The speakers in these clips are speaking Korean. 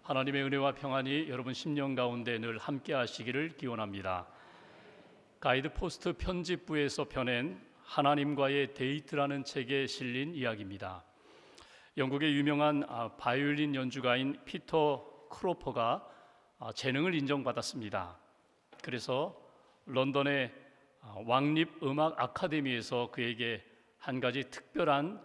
하나님의 은혜와 평안이 여러분 심령 가운데 늘 함께 하시기를 기원합니다. 가이드 포스트 편집부에서 펴낸 하나님과의 데이트라는 책에 실린 이야기입니다. 영국의 유명한 바이올린 연주가인 피터 크로퍼가 재능을 인정받았습니다. 그래서 런던의 왕립 음악 아카데미에서 그에게 한 가지 특별한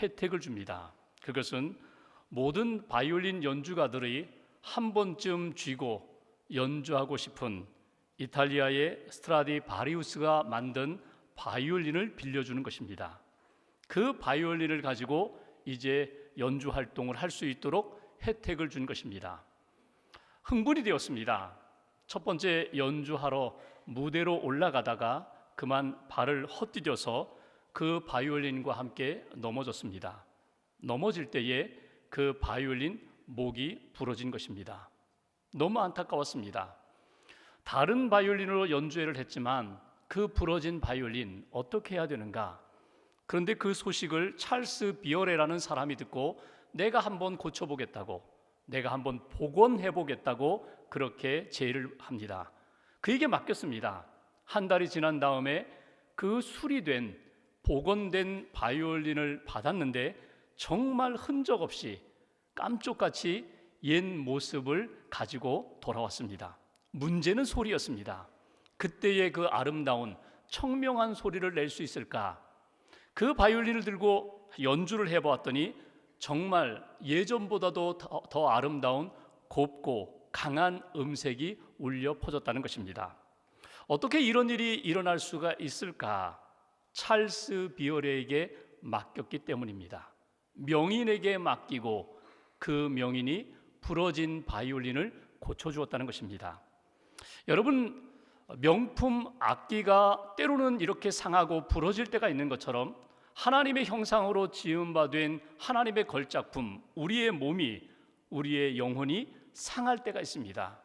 혜택을 줍니다. 그것은 모든 바이올린 연주가들이 한 번쯤 쥐고 연주하고 싶은 이탈리아의 스트라디바리우스가 만든 바이올린을 빌려주는 것입니다. 그 바이올린을 가지고 이제 연주 활동을 할 수 있도록 혜택을 준 것입니다. 흥분이 되었습니다. 첫 번째 연주하러 무대로 올라가다가 그만 발을 헛디뎌서 그 바이올린과 함께 넘어졌습니다. 넘어질 때에 그 바이올린 목이 부러진 것입니다. 너무 안타까웠습니다. 다른 바이올린으로 연주회를 했지만 그 부러진 바이올린 어떻게 해야 되는가? 그런데 그 소식을 찰스 비어레라는 사람이 듣고 내가 한번 고쳐보겠다고, 내가 한번 복원해보겠다고 그렇게 제의를 합니다. 그에게 맡겼습니다. 한 달이 지난 다음에 그 수리된 복원된 바이올린을 받았는데 정말 흔적 없이 깜쪽같이 옛 모습을 가지고 돌아왔습니다. 문제는 소리였습니다. 그때의 그 아름다운 청명한 소리를 낼 수 있을까? 그 바이올린을 들고 연주를 해보았더니 정말 예전보다도 더 아름다운 곱고 강한 음색이 울려 퍼졌다는 것입니다. 어떻게 이런 일이 일어날 수가 있을까? 찰스 비어레에게 맡겼기 때문입니다. 명인에게 맡기고 그 명인이 부러진 바이올린을 고쳐주었다는 것입니다. 여러분, 명품 악기가 때로는 이렇게 상하고 부러질 때가 있는 것처럼 하나님의 형상으로 지음받은 하나님의 걸작품, 우리의 몸이, 우리의 영혼이 상할 때가 있습니다.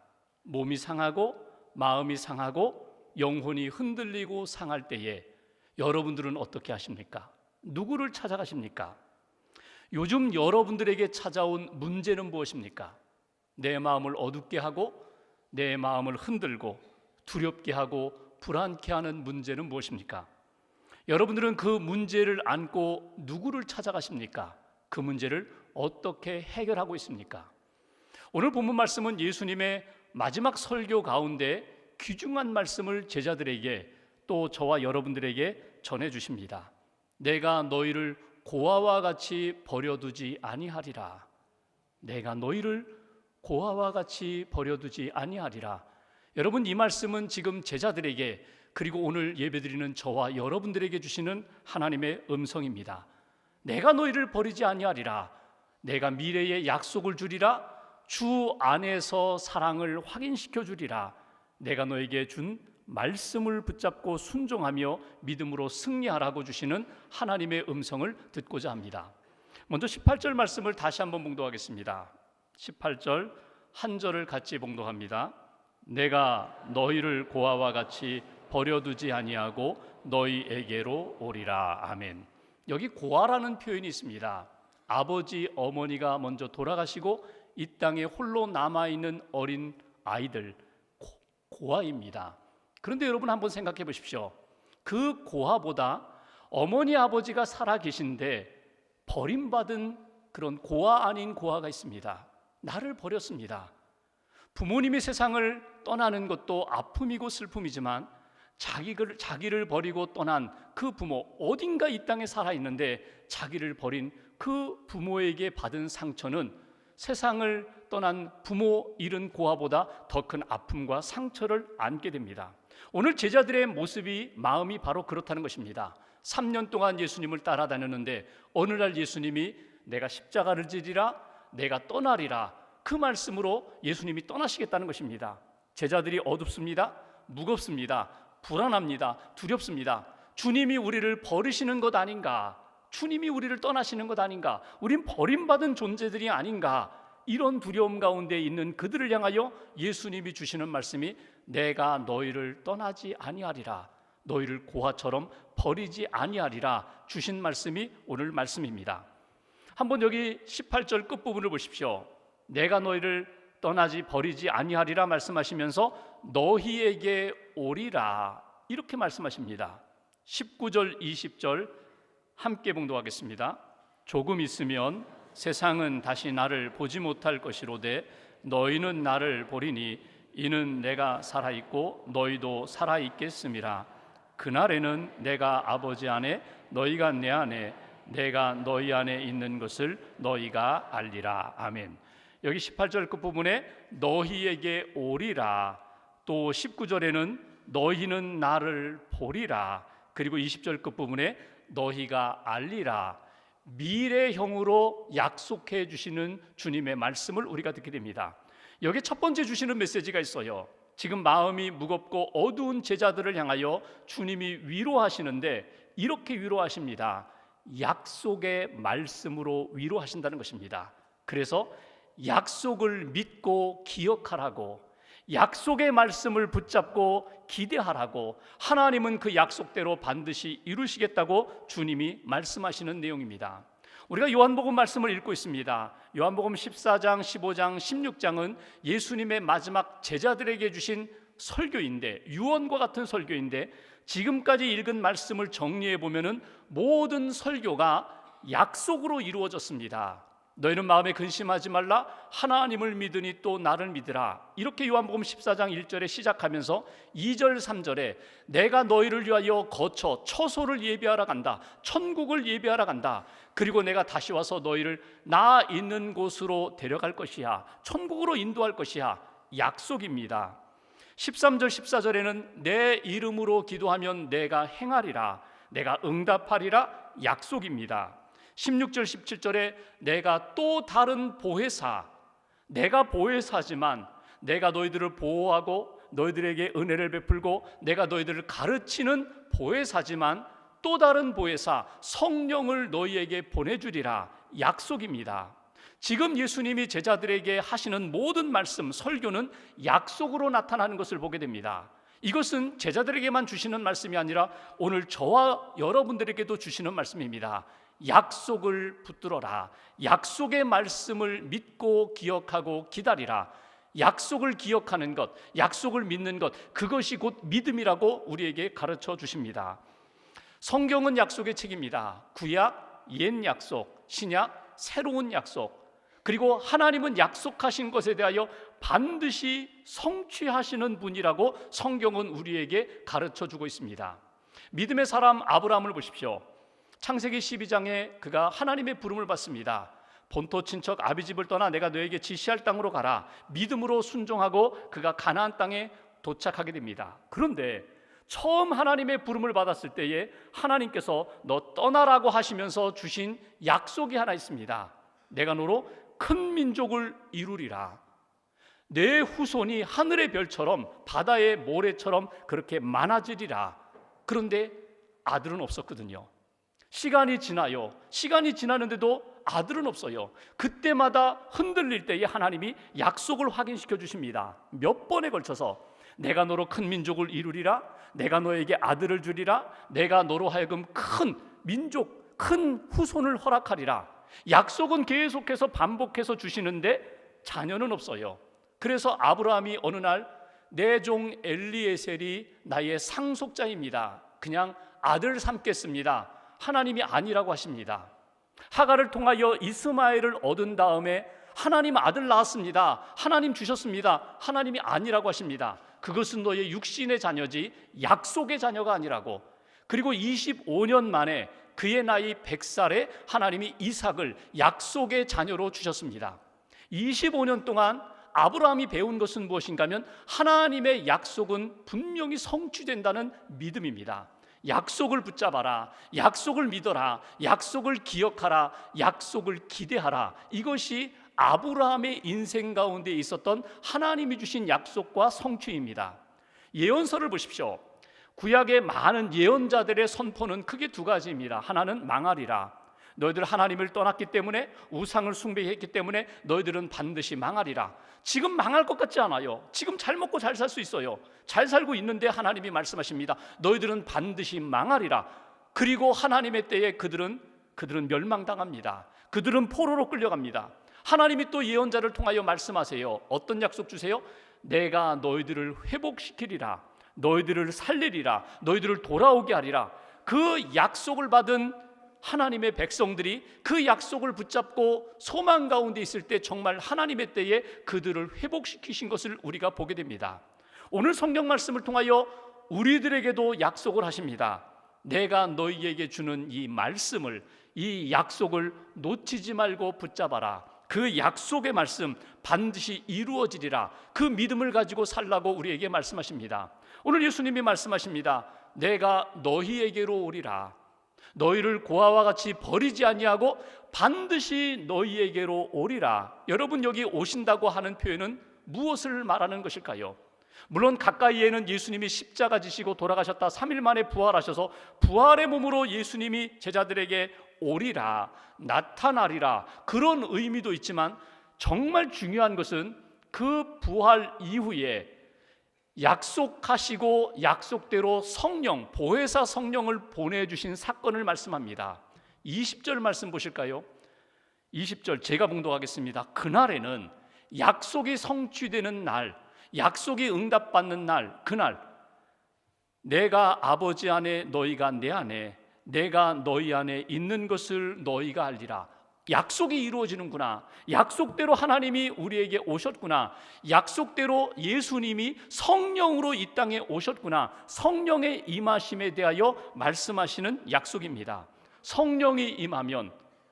몸이 상하고 마음이 상하고 영혼이 흔들리고 상할 때에 여러분들은 어떻게 하십니까? 누구를 찾아가십니까? 요즘 여러분들에게 찾아온 문제는 무엇입니까? 내 마음을 어둡게 하고 내 마음을 흔들고 두렵게 하고 불안케 하는 문제는 무엇입니까? 여러분들은 그 문제를 안고 누구를 찾아가십니까? 그 문제를 어떻게 해결하고 있습니까? 오늘 본문 말씀은 예수님의 마지막 설교 가운데 귀중한 말씀을 제자들에게 또 저와 여러분들에게 전해주십니다. 내가 너희를 고아와 같이 버려두지 아니하리라. 내가 너희를 고아와 같이 버려두지 아니하리라. 여러분, 이 말씀은 지금 제자들에게 그리고 오늘 예배드리는 저와 여러분들에게 주시는 하나님의 음성입니다. 내가 너희를 버리지 아니하리라. 내가 미래에 약속을 주리라. 주 안에서 사랑을 확인시켜 주리라. 내가 너에게 준 말씀을 붙잡고 순종하며 믿음으로 승리하라고 주시는 하나님의 음성을 듣고자 합니다. 먼저 18절 말씀을 다시 한번 봉독하겠습니다. 18절 한 절을 같이 봉독합니다. 내가 너희를 고아와 같이 버려두지 아니하고 너희에게로 오리라. 아멘. 여기 고아라는 표현이 있습니다. 아버지 어머니가 먼저 돌아가시고 이 땅에 홀로 남아있는 어린 아이들, 고아입니다. 그런데 여러분 한번 생각해 보십시오. 그 고아보다 어머니 아버지가 살아 계신데 버림받은 그런 고아 아닌 고아가 있습니다. 나를 버렸습니다. 부모님이 세상을 떠나는 것도 아픔이고 슬픔이지만 자기를 버리고 떠난 그 부모, 어딘가 이 땅에 살아있는데 자기를 버린 그 부모에게 받은 상처는 세상을 떠난 부모 잃은 고아보다 더 큰 아픔과 상처를 안게 됩니다. 오늘 제자들의 모습이, 마음이 바로 그렇다는 것입니다. 3년 동안 예수님을 따라다녔는데 어느 날 예수님이 내가 십자가를 지리라, 내가 떠나리라, 그 말씀으로 예수님이 떠나시겠다는 것입니다. 제자들이 어둡습니다. 무겁습니다. 불안합니다. 두렵습니다. 주님이 우리를 버리시는 것 아닌가? 주님이 우리를 떠나시는 것 아닌가? 우린 버림받은 존재들이 아닌가? 이런 두려움 가운데 있는 그들을 향하여 예수님이 주시는 말씀이 내가 너희를 떠나지 아니하리라, 너희를 고아처럼 버리지 아니하리라 주신 말씀이 오늘 말씀입니다. 한번 여기 18절 끝부분을 보십시오. 내가 너희를 떠나지 버리지 아니하리라 말씀하시면서 너희에게 오리라 이렇게 말씀하십니다. 19절 20절 함께 봉독하겠습니다. 조금 있으면 세상은 다시 나를 보지 못할 것이로되 너희는 나를 보리니 이는 내가 살아있고 너희도 살아있겠음이라. 그날에는 내가 아버지 안에 너희가 내 안에 내가 너희 안에 있는 것을 너희가 알리라. 아멘. 여기 18절 끝부분에 너희에게 오리라, 또 19절에는 너희는 나를 보리라, 그리고 20절 끝부분에 너희가 알리라, 미래형으로 약속해 주시는 주님의 말씀을 우리가 듣게 됩니다. 여기 첫 번째 주시는 메시지가 있어요. 지금 마음이 무겁고 어두운 제자들을 향하여 주님이 위로하시는데 이렇게 위로하십니다. 약속의 말씀으로 위로하신다는 것입니다. 그래서 약속을 믿고 기억하라고, 약속의 말씀을 붙잡고 기대하라고, 하나님은 그 약속대로 반드시 이루시겠다고 주님이 말씀하시는 내용입니다. 우리가 요한복음 말씀을 읽고 있습니다. 요한복음 14장, 15장, 16장은 예수님의 마지막 제자들에게 주신 설교인데, 유언과 같은 설교인데, 지금까지 읽은 말씀을 정리해 보면은 모든 설교가 약속으로 이루어졌습니다. 너희는 마음에 근심하지 말라, 하나님을 믿으니 또 나를 믿으라. 이렇게 요한복음 14장 1절에 시작하면서 2절 3절에 내가 너희를 위하여 거쳐 처소를 예비하러 간다, 천국을 예비하러 간다, 그리고 내가 다시 와서 너희를 나 있는 곳으로 데려갈 것이야, 천국으로 인도할 것이야, 약속입니다. 13절 14절에는 내 이름으로 기도하면 내가 행하리라, 내가 응답하리라, 약속입니다. 16절 17절에 내가 또 다른 보혜사, 내가 보혜사지만 내가 너희들을 보호하고 너희들에게 은혜를 베풀고 내가 너희들을 가르치는 보혜사지만 또 다른 보혜사 성령을 너희에게 보내주리라, 약속입니다. 지금 예수님이 제자들에게 하시는 모든 말씀, 설교는 약속으로 나타나는 것을 보게 됩니다. 이것은 제자들에게만 주시는 말씀이 아니라 오늘 저와 여러분들에게도 주시는 말씀입니다. 약속을 붙들어라, 약속의 말씀을 믿고 기억하고 기다리라. 약속을 기억하는 것, 약속을 믿는 것, 그것이 곧 믿음이라고 우리에게 가르쳐 주십니다. 성경은 약속의 책입니다. 구약, 옛 약속, 신약, 새로운 약속, 그리고 하나님은 약속하신 것에 대하여 반드시 성취하시는 분이라고 성경은 우리에게 가르쳐 주고 있습니다. 믿음의 사람 아브라함을 보십시오. 창세기 12장에 그가 하나님의 부름을 받습니다. 본토 친척 아비집을 떠나 내가 너에게 지시할 땅으로 가라. 믿음으로 순종하고 그가 가나안 땅에 도착하게 됩니다. 그런데 처음 하나님의 부름을 받았을 때에 하나님께서 너 떠나라고 하시면서 주신 약속이 하나 있습니다. 내가 너로 큰 민족을 이루리라. 내 후손이 하늘의 별처럼 바다의 모래처럼 그렇게 많아지리라. 그런데 아들은 없었거든요. 시간이 지나요. 시간이 지나는데도 아들은 없어요. 그때마다 흔들릴 때에 하나님이 약속을 확인시켜 주십니다. 몇 번에 걸쳐서 내가 너로 큰 민족을 이루리라, 내가 너에게 아들을 주리라, 내가 너로 하여금 큰 민족, 큰 후손을 허락하리라. 약속은 계속해서 반복해서 주시는데 자녀는 없어요. 그래서 아브라함이 어느 날 내 종 엘리에셀이 나의 상속자입니다, 그냥 아들 삼겠습니다, 하나님이 아니라고 하십니다. 하갈을 통하여 이스마엘을 얻은 다음에 하나님 아들 낳았습니다, 하나님 주셨습니다, 하나님이 아니라고 하십니다. 그것은 너의 육신의 자녀지 약속의 자녀가 아니라고. 그리고 25년 만에 그의 나이 100살에 하나님이 이삭을 약속의 자녀로 주셨습니다. 25년 동안 아브라함이 배운 것은 무엇인가 하면 하나님의 약속은 분명히 성취된다는 믿음입니다. 약속을 붙잡아라, 약속을 믿어라, 약속을 기억하라, 약속을 기대하라. 이것이 아브라함의 인생 가운데 있었던 하나님이 주신 약속과 성취입니다. 예언서를 보십시오. 구약의 많은 예언자들의 선포는 크게 두 가지입니다. 하나는 망하리라, 너희들 하나님을 떠났기 때문에, 우상을 숭배했기 때문에 너희들은 반드시 망하리라. 지금 망할 것 같지 않아요. 지금 잘 먹고 잘 살 수 있어요. 잘 살고 있는데 하나님이 말씀하십니다. 너희들은 반드시 망하리라. 그리고 하나님의 때에 그들은 멸망당합니다. 그들은 포로로 끌려갑니다. 하나님이 또 예언자를 통하여 말씀하세요. 어떤 약속 주세요? 내가 너희들을 회복시키리라, 너희들을 살리리라, 너희들을 돌아오게 하리라. 그 약속을 받은 하나님의 백성들이 그 약속을 붙잡고 소망 가운데 있을 때 정말 하나님의 때에 그들을 회복시키신 것을 우리가 보게 됩니다. 오늘 성경 말씀을 통하여 우리들에게도 약속을 하십니다. 내가 너희에게 주는 이 말씀을, 이 약속을 놓치지 말고 붙잡아라. 그 약속의 말씀 반드시 이루어지리라. 그 믿음을 가지고 살라고 우리에게 말씀하십니다. 오늘 예수님이 말씀하십니다. 내가 너희에게로 오리라. 너희를 고아와 같이 버리지 아니하고 반드시 너희에게로 오리라. 여러분, 여기 오신다고 하는 표현은 무엇을 말하는 것일까요? 물론 가까이에는 예수님이 십자가 지시고 돌아가셨다 3일 만에 부활하셔서 부활의 몸으로 예수님이 제자들에게 오리라, 나타나리라, 그런 의미도 있지만 정말 중요한 것은 그 부활 이후에 약속하시고 약속대로 성령, 보혜사 성령을 보내주신 사건을 말씀합니다. 20절 말씀 보실까요? 20절 제가 봉독하겠습니다. 그날에는 약속이 성취되는 날, 약속이 응답받는 날, 그날 내가 아버지 안에 너희가 내 안에, 내가 너희 안에 있는 것을 너희가 알리라. 약속이 이루어지는구나. 약속대로 하나님이 우리에게 오셨구나. 약속대로 예수님이 성령으로 이 땅에 오셨구나. 성령의 임하심에 대하여 말씀하시는 약속입니다. 성령이 임하면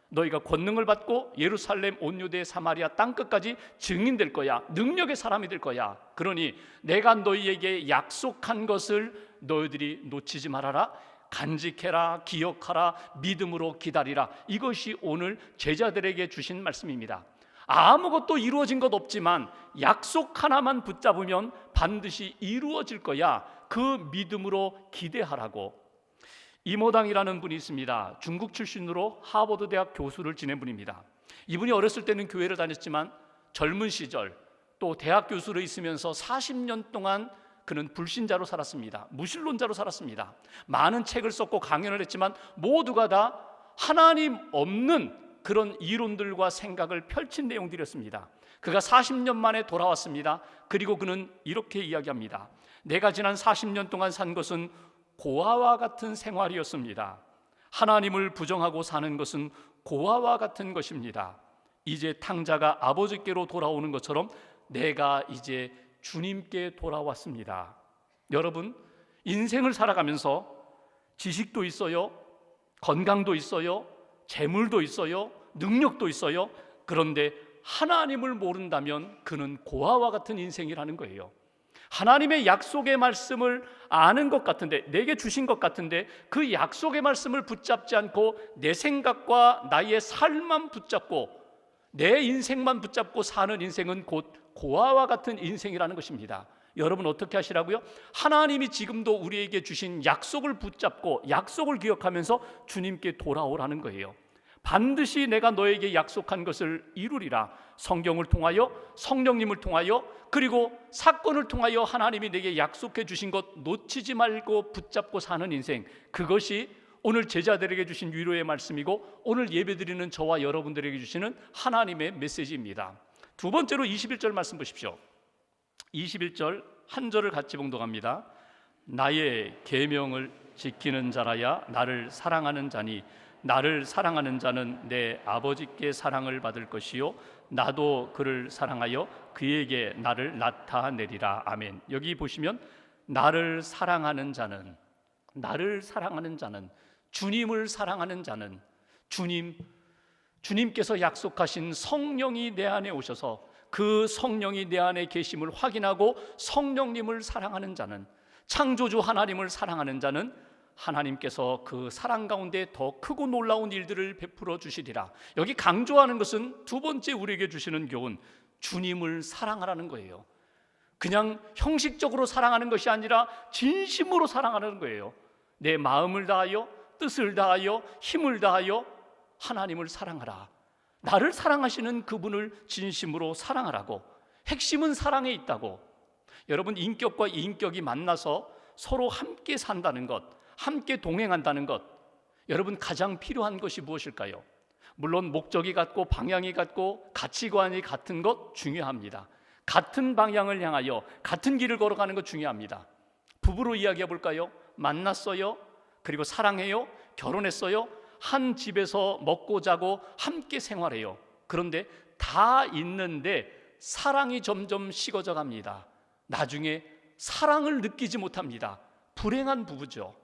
너희가 권능을 받고 예루살렘, 온 유대, 사마리아 땅끝까지 증인될 거야. 능력의 사람이 될 거야. 그러니 내가 너희에게 약속한 것을 너희들이 놓치지 말아라. 간직해라, 기억하라, 믿음으로 기다리라. 이것이 오늘 제자들에게 주신 말씀입니다. 아무것도 이루어진 것 없지만 약속 하나만 붙잡으면 반드시 이루어질 거야. 그 믿음으로 기대하라고. 이모당이라는 분이 있습니다. 중국 출신으로 하버드 대학 교수를 지낸 분입니다. 이분이 어렸을 때는 교회를 다녔지만 젊은 시절 또 대학 교수로 있으면서 40년 동안 그는 불신자로 살았습니다. 무신론자로 살았습니다. 많은 책을 썼고 강연을 했지만 모두가 다 하나님 없는 그런 이론들과 생각을 펼친 내용들이었습니다. 그가 40년 만에 돌아왔습니다. 그리고 그는 이렇게 이야기합니다. 내가 지난 40년 동안 산 것은 고아와 같은 생활이었습니다. 하나님을 부정하고 사는 것은 고아와 같은 것입니다. 이제 탕자가 아버지께로 돌아오는 것처럼 내가 이제 주님께 돌아왔습니다. 여러분, 인생을 살아가면서 지식도 있어요, 건강도 있어요, 재물도 있어요, 능력도 있어요. 그런데 하나님을 모른다면 그는 고아와 같은 인생이라는 거예요. 하나님의 약속의 말씀을 아는 것 같은데, 내게 주신 것 같은데 그 약속의 말씀을 붙잡지 않고 내 생각과 나의 삶만 붙잡고 내 인생만 붙잡고 사는 인생은 곧 고아와 같은 인생이라는 것입니다. 여러분, 어떻게 하시라고요? 하나님이 지금도 우리에게 주신 약속을 붙잡고 약속을 기억하면서 주님께 돌아오라는 거예요. 반드시 내가 너에게 약속한 것을 이루리라. 성경을 통하여, 성령님을 통하여, 그리고 사건을 통하여 하나님이 내게 약속해 주신 것 놓치지 말고 붙잡고 사는 인생, 그것이 오늘 제자들에게 주신 위로의 말씀이고 오늘 예배드리는 저와 여러분들에게 주시는 하나님의 메시지입니다. 두 번째로 21절 말씀 보십시오. 21절 한 절을 같이 봉독합니다. 나의 계명을 지키는 자라야 나를 사랑하는 자니 나를 사랑하는 자는 내 아버지께 사랑을 받을 것이요 나도 그를 사랑하여 그에게 나를 나타내리라. 아멘. 여기 보시면 나를 사랑하는 자는, 나를 사랑하는 자는, 주님을 사랑하는 자는, 주님께서 약속하신 성령이 내 안에 오셔서 그 성령이 내 안에 계심을 확인하고 성령님을 사랑하는 자는, 창조주 하나님을 사랑하는 자는 하나님께서 그 사랑 가운데 더 크고 놀라운 일들을 베풀어 주시리라. 여기 강조하는 것은 두 번째 우리에게 주시는 교훈, 주님을 사랑하라는 거예요. 그냥 형식적으로 사랑하는 것이 아니라 진심으로 사랑하는 거예요. 내 마음을 다하여, 뜻을 다하여, 힘을 다하여 하나님을 사랑하라. 나를 사랑하시는 그분을 진심으로 사랑하라고. 핵심은 사랑에 있다고. 여러분, 인격과 인격이 만나서 서로 함께 산다는 것, 함께 동행한다는 것, 여러분 가장 필요한 것이 무엇일까요? 물론 목적이 같고 방향이 같고 가치관이 같은 것 중요합니다. 같은 방향을 향하여 같은 길을 걸어가는 것 중요합니다. 부부로 이야기해 볼까요? 만났어요. 그리고 사랑해요. 결혼했어요. 한 집에서 먹고 자고 함께 생활해요. 그런데 다 있는데 사랑이 점점 식어져 갑니다. 나중에 사랑을 느끼지 못합니다. 불행한 부부죠.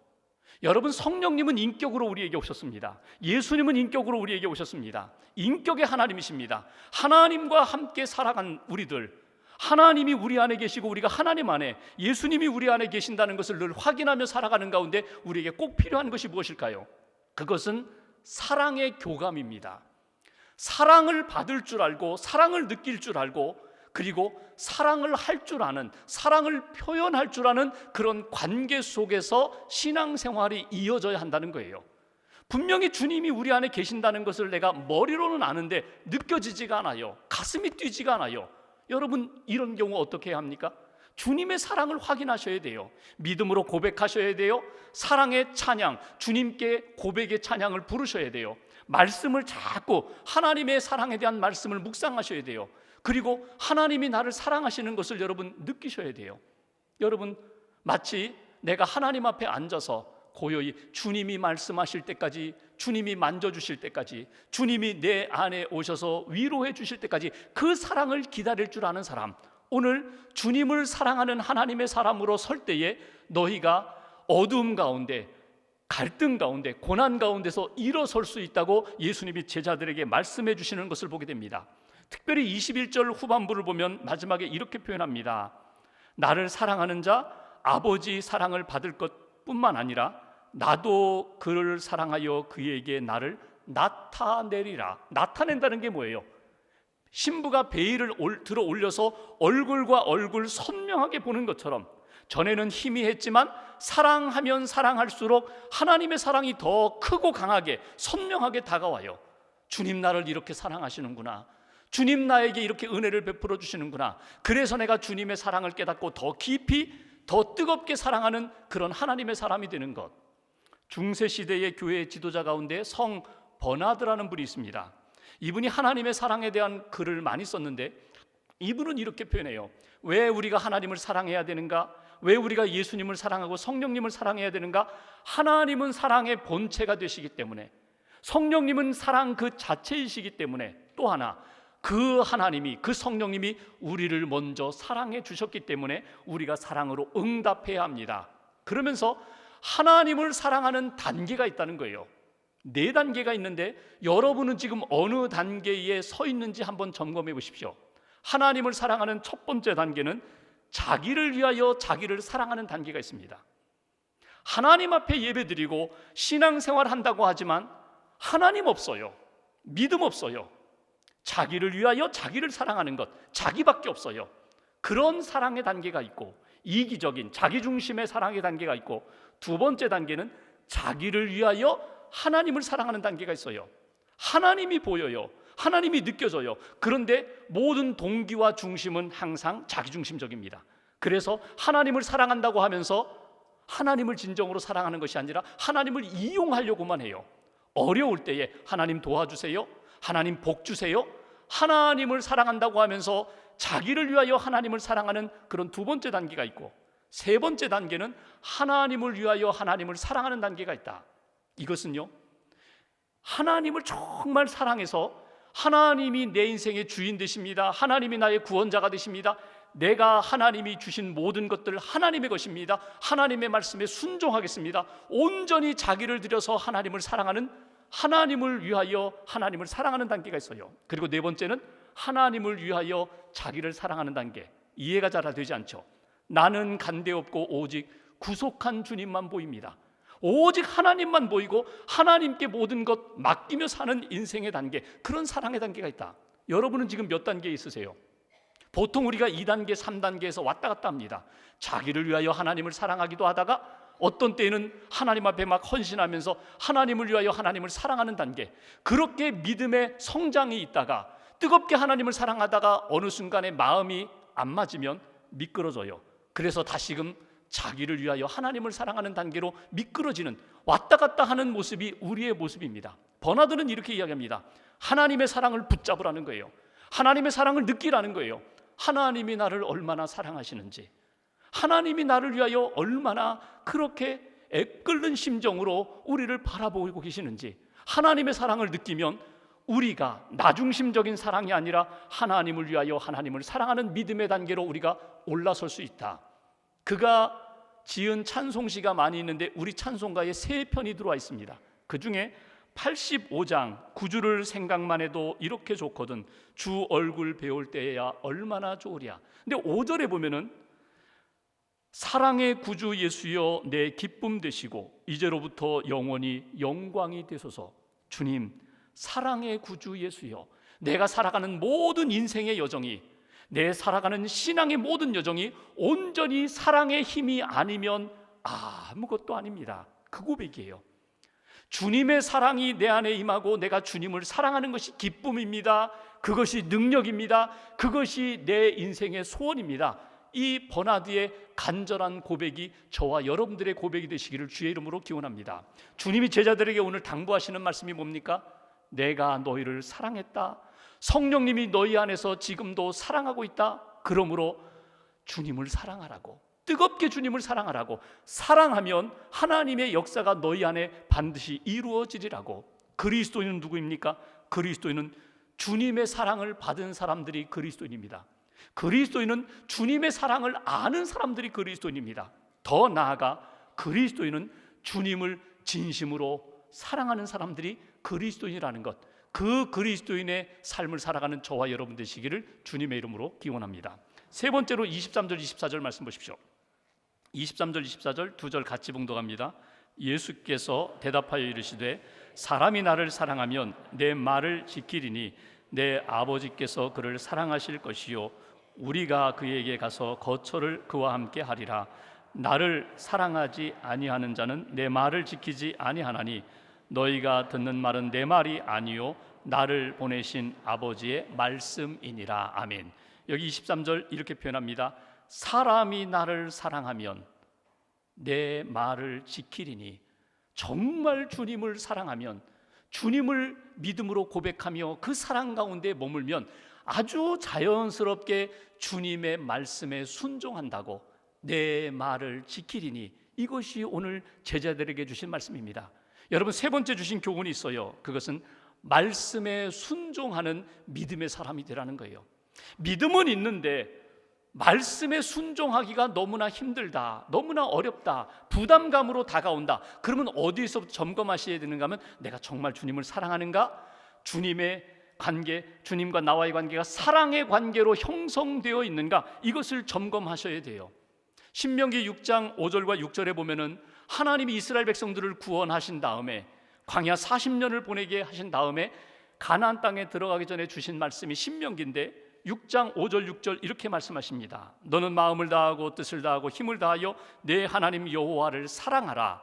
여러분, 성령님은 인격으로 우리에게 오셨습니다. 예수님은 인격으로 우리에게 오셨습니다. 인격의 하나님이십니다. 하나님과 함께 살아간 우리들, 하나님이 우리 안에 계시고 우리가 하나님 안에, 예수님이 우리 안에 계신다는 것을 늘 확인하며 살아가는 가운데 우리에게 꼭 필요한 것이 무엇일까요? 그것은 사랑의 교감입니다. 사랑을 받을 줄 알고 사랑을 느낄 줄 알고 그리고 사랑을 할 줄 아는, 사랑을 표현할 줄 아는 그런 관계 속에서 신앙생활이 이어져야 한다는 거예요. 분명히 주님이 우리 안에 계신다는 것을 내가 머리로는 아는데 느껴지지가 않아요. 가슴이 뛰지가 않아요. 여러분, 이런 경우 어떻게 해야 합니까? 주님의 사랑을 확인하셔야 돼요. 믿음으로 고백하셔야 돼요. 사랑의 찬양, 주님께 고백의 찬양을 부르셔야 돼요. 말씀을 자꾸 하나님의 사랑에 대한 말씀을 묵상하셔야 돼요. 그리고 하나님이 나를 사랑하시는 것을 여러분 느끼셔야 돼요. 여러분, 마치 내가 하나님 앞에 앉아서 고요히 주님이 말씀하실 때까지, 주님이 만져주실 때까지, 주님이 내 안에 오셔서 위로해 주실 때까지 그 사랑을 기다릴 줄 아는 사람, 오늘 주님을 사랑하는 하나님의 사람으로 설 때에 너희가 어두움 가운데, 갈등 가운데, 고난 가운데서 일어설 수 있다고 예수님이 제자들에게 말씀해 주시는 것을 보게 됩니다. 특별히 21절 후반부를 보면 마지막에 이렇게 표현합니다. 나를 사랑하는 자 아버지 사랑을 받을 것뿐만 아니라 나도 그를 사랑하여 그에게 나를 나타내리라. 나타낸다는 게 뭐예요? 신부가 베일을 들어 올려서 얼굴과 얼굴 선명하게 보는 것처럼 전에는 희미했지만 사랑하면 사랑할수록 하나님의 사랑이 더 크고 강하게 선명하게 다가와요. 주님 나를 이렇게 사랑하시는구나. 주님 나에게 이렇게 은혜를 베풀어 주시는구나. 그래서 내가 주님의 사랑을 깨닫고 더 깊이 더 뜨겁게 사랑하는 그런 하나님의 사람이 되는 것. 중세시대의 교회 지도자 가운데 성 버나드라는 분이 있습니다. 이분이 하나님의 사랑에 대한 글을 많이 썼는데 이분은 이렇게 표현해요. 왜 우리가 하나님을 사랑해야 되는가? 왜 우리가 예수님을 사랑하고 성령님을 사랑해야 되는가? 하나님은 사랑의 본체가 되시기 때문에, 성령님은 사랑 그 자체이시기 때문에, 또 하나 그 하나님이, 그 성령님이 우리를 먼저 사랑해 주셨기 때문에 우리가 사랑으로 응답해야 합니다. 그러면서 하나님을 사랑하는 단계가 있다는 거예요. 4단계가 있는데 여러분은 지금 어느 단계에 서 있는지 한번 점검해 보십시오. 하나님을 사랑하는 첫 번째 단계는 자기를 위하여 자기를 사랑하는 단계가 있습니다. 하나님 앞에 예배드리고 신앙생활 한다고 하지만 하나님 없어요. 믿음 없어요. 자기를 위하여 자기를 사랑하는 것, 자기밖에 없어요. 그런 사랑의 단계가 있고, 이기적인 자기중심의 사랑의 단계가 있고, 두 번째 단계는 자기를 위하여 하나님을 사랑하는 단계가 있어요. 하나님이 보여요. 하나님이 느껴져요. 그런데 모든 동기와 중심은 항상 자기중심적입니다. 그래서 하나님을 사랑한다고 하면서 하나님을 진정으로 사랑하는 것이 아니라 하나님을 이용하려고만 해요. 어려울 때에 하나님 도와주세요, 하나님 복 주세요, 하나님을 사랑한다고 하면서 자기를 위하여 하나님을 사랑하는 그런 두 번째 단계가 있고, 세 번째 단계는 하나님을 위하여 하나님을 사랑하는 단계가 있다. 이것은요, 하나님을 정말 사랑해서 하나님이 내 인생의 주인 되십니다. 하나님이 나의 구원자가 되십니다. 내가 하나님이 주신 모든 것들 하나님의 것입니다. 하나님의 말씀에 순종하겠습니다. 온전히 자기를 들여서 하나님을 사랑하는, 하나님을 위하여 하나님을 사랑하는 단계가 있어요. 그리고 네 번째는 하나님을 위하여 자기를 사랑하는 단계. 이해가 잘 되지 않죠? 나는 간대없고 오직 구속한 주님만 보입니다. 오직 하나님만 보이고 하나님께 모든 것 맡기며 사는 인생의 단계, 그런 사랑의 단계가 있다. 여러분은 지금 몇 단계에 있으세요? 보통 우리가 2단계, 3단계에서 왔다 갔다 합니다. 자기를 위하여 하나님을 사랑하기도 하다가 어떤 때에는 하나님 앞에 막 헌신하면서 하나님을 위하여 하나님을 사랑하는 단계, 그렇게 믿음의 성장이 있다가 뜨겁게 하나님을 사랑하다가 어느 순간에 마음이 안 맞으면 미끄러져요. 그래서 다시금 자기를 위하여 하나님을 사랑하는 단계로 미끄러지는, 왔다 갔다 하는 모습이 우리의 모습입니다. 버나드는 이렇게 이야기합니다. 하나님의 사랑을 붙잡으라는 거예요. 하나님의 사랑을 느끼라는 거예요. 하나님이 나를 얼마나 사랑하시는지, 하나님이 나를 위하여 얼마나 그렇게 애끓는 심정으로 우리를 바라보고 계시는지, 하나님의 사랑을 느끼면 우리가 나중심적인 사랑이 아니라 하나님을 위하여 하나님을 사랑하는 믿음의 단계로 우리가 올라설 수 있다. 그가 지은 찬송시가 많이 있는데 우리 찬송가에 3편이 들어와 있습니다. 그 중에 85장 9주를 생각만 해도 이렇게 좋거든, 주 얼굴 배울 때야 얼마나 좋으랴. 근데 5절에 보면은 사랑의 구주 예수여 내 기쁨 되시고 이제로부터 영원히 영광이 되소서. 주님, 사랑의 구주 예수여, 내가 살아가는 모든 인생의 여정이, 내 살아가는 신앙의 모든 여정이 온전히 사랑의 힘이 아니면 아무것도 아닙니다. 그 고백이에요. 주님의 사랑이 내 안에 임하고 내가 주님을 사랑하는 것이 기쁨입니다. 그것이 능력입니다. 그것이 내 인생의 소원입니다. 이 버나드의 간절한 고백이 저와 여러분들의 고백이 되시기를 주의 이름으로 기원합니다. 주님이 제자들에게 오늘 당부하시는 말씀이 뭡니까? 내가 너희를 사랑했다. 성령님이 너희 안에서 지금도 사랑하고 있다. 그러므로 주님을 사랑하라고, 뜨겁게 주님을 사랑하라고. 사랑하면 하나님의 역사가 너희 안에 반드시 이루어지리라고. 그리스도인은 누구입니까? 그리스도인은 주님의 사랑을 받은 사람들이 그리스도인입니다. 그리스도인은 주님의 사랑을 아는 사람들이 그리스도인입니다. 더 나아가 그리스도인은 주님을 진심으로 사랑하는 사람들이 그리스도인이라는 것, 그 그리스도인의 삶을 살아가는 저와 여러분 되시기를 주님의 이름으로 기원합니다. 세 번째로 23절 24절 말씀 보십시오. 23절 24절 두 절 같이 봉독합니다. 예수께서 대답하여 이르시되 사람이 나를 사랑하면 내 말을 지키리니 내 아버지께서 그를 사랑하실 것이요 우리가 그에게 가서 거처를 그와 함께 하리라. 나를 사랑하지 아니하는 자는 내 말을 지키지 아니하나니 너희가 듣는 말은 내 말이 아니요 나를 보내신 아버지의 말씀이니라. 아멘. 여기 23절 이렇게 표현합니다. 사람이 나를 사랑하면 내 말을 지키리니. 정말 주님을 사랑하면, 주님을 믿음으로 고백하며 그 사랑 가운데 머물면 아주 자연스럽게 주님의 말씀에 순종한다고, 내 말을 지키리니. 이것이 오늘 제자들에게 주신 말씀입니다. 여러분, 세 번째 주신 교훈이 있어요. 그것은 말씀에 순종하는 믿음의 사람이 되라는 거예요. 믿음은 있는데 말씀에 순종하기가 너무나 힘들다, 너무나 어렵다, 부담감으로 다가온다. 그러면 어디서 점검하셔야 되는가 하면, 내가 정말 주님을 사랑하는가? 주님의 관계, 주님과 나와의 관계가 사랑의 관계로 형성되어 있는가? 이것을 점검하셔야 돼요. 신명기 6장 5절과 6절에 보면은 하나님이 이스라엘 백성들을 구원하신 다음에 광야 40년을 보내게 하신 다음에 가나안 땅에 들어가기 전에 주신 말씀이 신명기인데 6장 5절 6절 이렇게 말씀하십니다. 너는 마음을 다하고 뜻을 다하고 힘을 다하여 내 하나님 여호와를 사랑하라.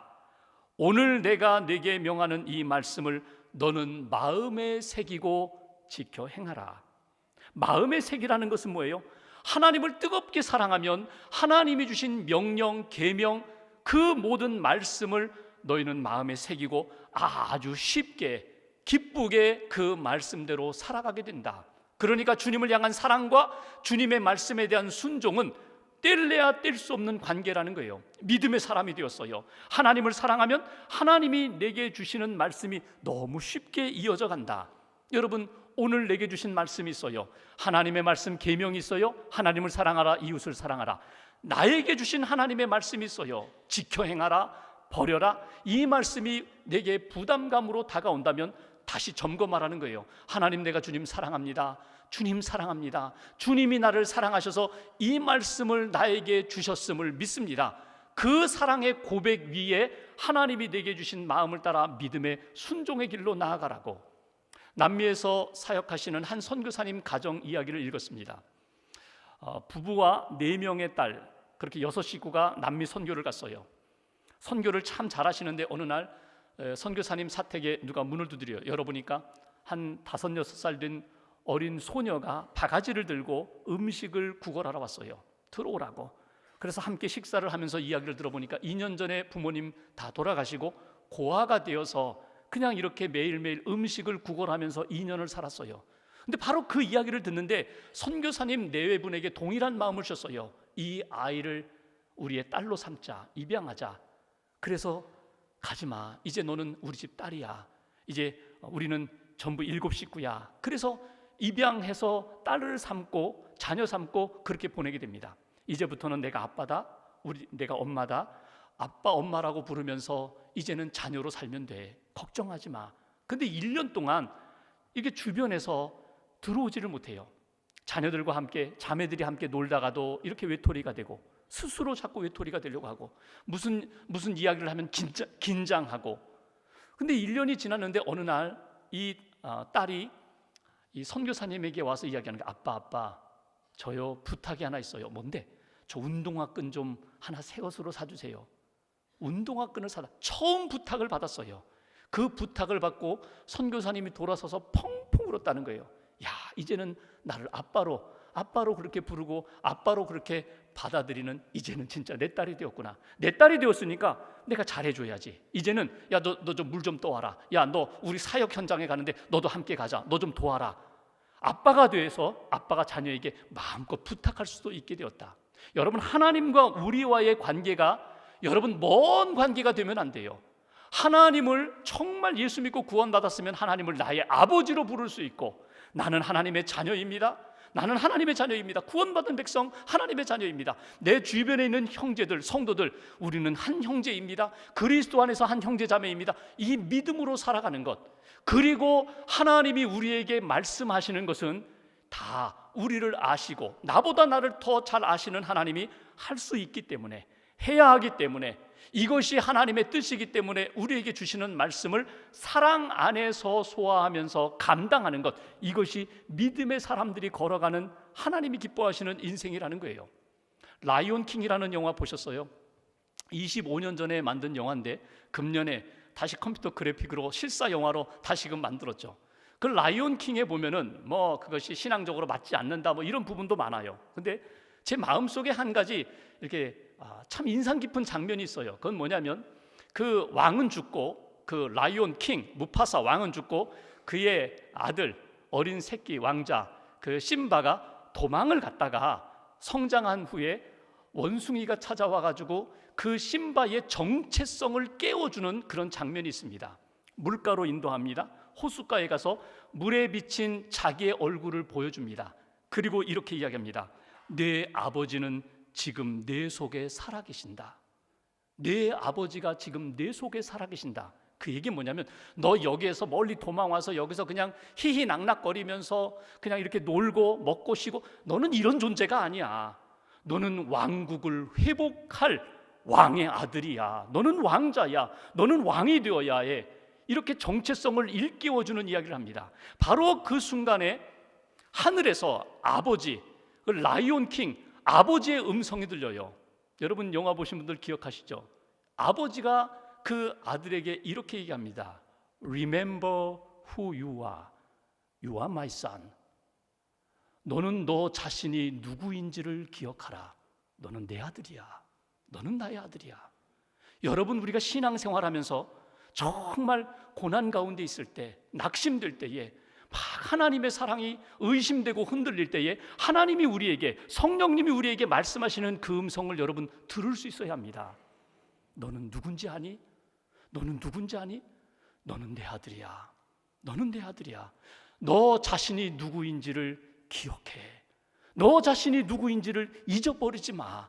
오늘 내가 네게 명하는 이 말씀을 너는 마음에 새기고 지켜 행하라. 마음에 새기라는 것은 뭐예요? 하나님을 뜨겁게 사랑하면 하나님이 주신 명령, 계명, 그 모든 말씀을 너희는 마음에 새기고 아주 쉽게 기쁘게 그 말씀대로 살아가게 된다. 그러니까 주님을 향한 사랑과 주님의 말씀에 대한 순종은 뗄래야 뗄 수 없는 관계라는 거예요. 믿음의 사람이 되었어요. 하나님을 사랑하면 하나님이 내게 주시는 말씀이 너무 쉽게 이어져 간다. 여러분, 오늘 내게 주신 말씀이 있어요. 하나님의 말씀 계명이 있어요. 하나님을 사랑하라, 이웃을 사랑하라. 나에게 주신 하나님의 말씀이 있어요. 지켜 행하라, 버려라. 이 말씀이 내게 부담감으로 다가온다면 다시 점검하라는 거예요. 하나님, 내가 주님 사랑합니다. 주님 사랑합니다. 주님이 나를 사랑하셔서 이 말씀을 나에게 주셨음을 믿습니다. 그 사랑의 고백 위에 하나님이 내게 주신 마음을 따라 믿음의 순종의 길로 나아가라고. 남미에서 사역하시는 한 선교사님 가정 이야기를 읽었습니다. 부부와 4명의 딸, 그렇게 6식구가 남미 선교를 갔어요. 선교를 참 잘하시는데 어느 날 선교사님 사택에 누가 문을 두드려요. 열어보니까 한 5, 6살 된 어린 소녀가 바가지를 들고 음식을 구걸하러 왔어요. 들어오라고. 그래서 함께 식사를 하면서 이야기를 들어보니까 2년 전에 부모님 다 돌아가시고 고아가 되어서 그냥 이렇게 매일매일 음식을 구걸하면서 2년을 살았어요. 근데 바로 그 이야기를 듣는데 선교사님 내외분에게 동일한 마음을 주셨어요. 이 아이를 우리의 딸로 삼자, 입양하자. 그래서 가지마, 이제 너는 우리 집 딸이야, 이제 우리는 전부 7식구야. 그래서 입양해서 딸을 삼고 자녀 삼고 그렇게 보내게 됩니다. 이제부터는 내가 아빠다, 내가 엄마다, 아빠 엄마라고 부르면서 이제는 자녀로 살면 돼, 걱정하지 마. 근데 1년 동안 이게 주변에서 들어오지를 못해요. 자녀들과 함께, 자매들이 함께 놀다가도 이렇게 외톨이가 되고, 스스로 자꾸 외톨이가 되려고 하고, 무슨 이야기를 하면 긴장하고. 근데 1년이 지났는데 어느 날 이 딸이 이 선교사님에게 와서 이야기하는 게, 아빠 저요 부탁이 하나 있어요. 뭔데? 저 운동화끈 좀 하나 새 것으로 사주세요. 운동화끈을 사다. 처음 부탁을 받았어요. 그 부탁을 받고 선교사님이 돌아서서 펑펑 울었다는 거예요. 야, 이제는 나를 아빠로 그렇게 부르고 아빠로 그렇게 받아들이는, 이제는 진짜 내 딸이 되었구나. 내 딸이 되었으니까 내가 잘해줘야지. 이제는 야, 너 좀 물 좀 떠와라. 야, 너 우리 사역 현장에 가는데 너도 함께 가자. 너 좀 도와라. 아빠가 돼서 아빠가 자녀에게 마음껏 부탁할 수도 있게 되었다. 여러분, 하나님과 우리와의 관계가 여러분 먼 관계가 되면 안 돼요. 하나님을 정말 예수 믿고 구원받았으면 하나님을 나의 아버지로 부를 수 있고, 나는 하나님의 자녀입니다. 나는 하나님의 자녀입니다. 구원받은 백성, 하나님의 자녀입니다. 내 주변에 있는 형제들, 성도들, 우리는 한 형제입니다. 그리스도 안에서 한 형제 자매입니다. 이 믿음으로 살아가는 것, 그리고 하나님이 우리에게 말씀하시는 것은 다 우리를 아시고 나보다 나를 더 잘 아시는 하나님이 할 수 있기 때문에, 해야 하기 때문에, 이것이 하나님의 뜻이기 때문에 우리에게 주시는 말씀을 사랑 안에서 소화하면서 감당하는 것, 이것이 믿음의 사람들이 걸어가는 하나님이 기뻐하시는 인생이라는 거예요. 라이온 킹이라는 영화 보셨어요? 25년 전에 만든 영화인데 금년에 다시 컴퓨터 그래픽으로 실사 영화로 다시금 만들었죠. 그 라이온 킹에 보면은 뭐 그것이 신앙적으로 맞지 않는다 뭐 이런 부분도 많아요. 근데 제 마음속에 한 가지 이렇게 참 인상 깊은 장면이 있어요. 그건 뭐냐면, 그 왕은 죽고, 그 라이온 킹 무파사 왕은 죽고, 그의 아들 어린 새끼 왕자 그 심바가 도망을 갔다가 성장한 후에 원숭이가 찾아와 가지고 그 심바의 정체성을 깨워주는 그런 장면이 있습니다. 물가로 인도합니다. 호숫가에 가서 물에 비친 자기의 얼굴을 보여줍니다. 그리고 이렇게 이야기합니다. 내 아버지는 지금 내 속에 살아계신다. 내 아버지가 지금 내 속에 살아계신다. 그 얘기 뭐냐면, 너 여기에서 멀리 도망와서 여기서 그냥 히히낙낙거리면서 그냥 이렇게 놀고 먹고 쉬고, 너는 이런 존재가 아니야. 너는 왕국을 회복할 왕의 아들이야. 너는 왕자야. 너는 왕이 되어야 해. 이렇게 정체성을 일깨워주는 이야기를 합니다. 바로 그 순간에 하늘에서 아버지, 그 라이온 킹 아버지의 음성이 들려요. 여러분 영화 보신 분들 기억하시죠? 아버지가 그 아들에게 이렇게 얘기합니다. Remember who you are. You are my son. 너는 너 자신이 누구인지를 기억하라. 너는 내 아들이야. 너는 나의 아들이야. 여러분, 우리가 신앙생활하면서 정말 고난 가운데 있을 때, 낙심될 때에, 막 하나님의 사랑이 의심되고 흔들릴 때에 하나님이 우리에게, 성령님이 우리에게 말씀하시는 그 음성을 여러분 들을 수 있어야 합니다. 너는 누군지 아니? 너는 누군지 아니? 너는 내 아들이야. 너는 내 아들이야. 너 자신이 누구인지를 기억해. 너 자신이 누구인지를 잊어버리지 마.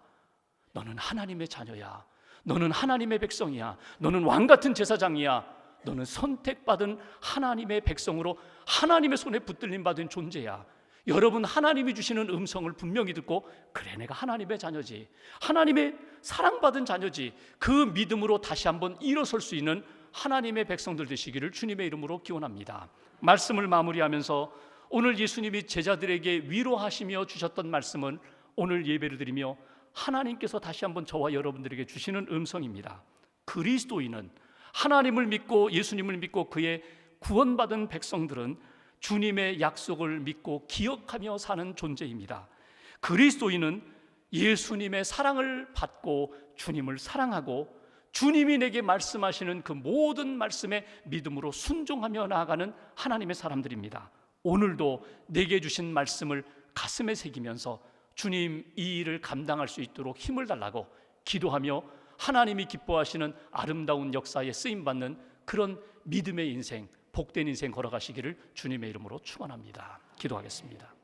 너는 하나님의 자녀야. 너는 하나님의 백성이야. 너는 왕같은 제사장이야. 너는 선택받은 하나님의 백성으로 하나님의 손에 붙들림 받은 존재야. 여러분, 하나님이 주시는 음성을 분명히 듣고, 그래 내가 하나님의 자녀지, 하나님의 사랑받은 자녀지, 그 믿음으로 다시 한번 일어설 수 있는 하나님의 백성들 되시기를 주님의 이름으로 기원합니다. 말씀을 마무리하면서 오늘 예수님이 제자들에게 위로하시며 주셨던 말씀은 오늘 예배를 드리며 하나님께서 다시 한번 저와 여러분들에게 주시는 음성입니다. 그리스도인은, 하나님을 믿고 예수님을 믿고 그의 구원받은 백성들은 주님의 약속을 믿고 기억하며 사는 존재입니다. 그리스도인은 예수님의 사랑을 받고 주님을 사랑하고 주님이 내게 말씀하시는 그 모든 말씀에 믿음으로 순종하며 나아가는 하나님의 사람들입니다. 오늘도 내게 주신 말씀을 가슴에 새기면서 주님 이 일을 감당할 수 있도록 힘을 달라고 기도하며 하나님이 기뻐하시는 아름다운 역사에 쓰임받는 그런 믿음의 인생, 복된 인생 걸어가시기를 주님의 이름으로 축원합니다. 기도하겠습니다.